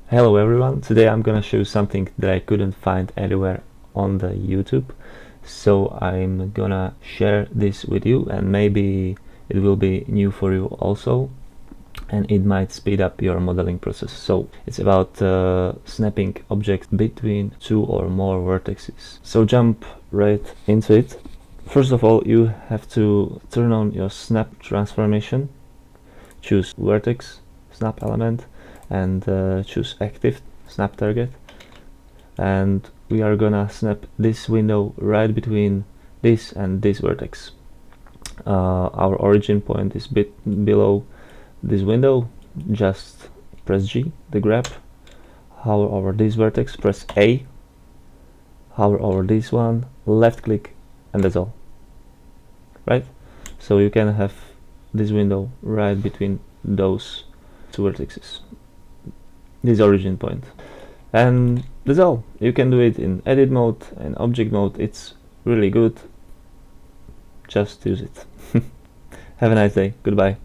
Hello everyone, today I'm gonna show something that I couldn't find anywhere on the YouTube, so I'm gonna share this with you, and maybe it will be new for you also, and it might speed up your modeling process. So it's about snapping objects between two or more vertices. So jump right into it. First of all, you have to turn on your snap transformation, choose vertex, snap element, and choose active snap target, and we are gonna snap this window right between this and this vertex. Our origin point is bit below this window. Just press G, the grab, hover over this vertex, press A, hover over this one, left click, and that's all. Right? So you can have this window right between those two vertices, this origin point, and that's all. You can do it in edit mode and object mode. It's really good. Just use it. Have a nice day. Goodbye.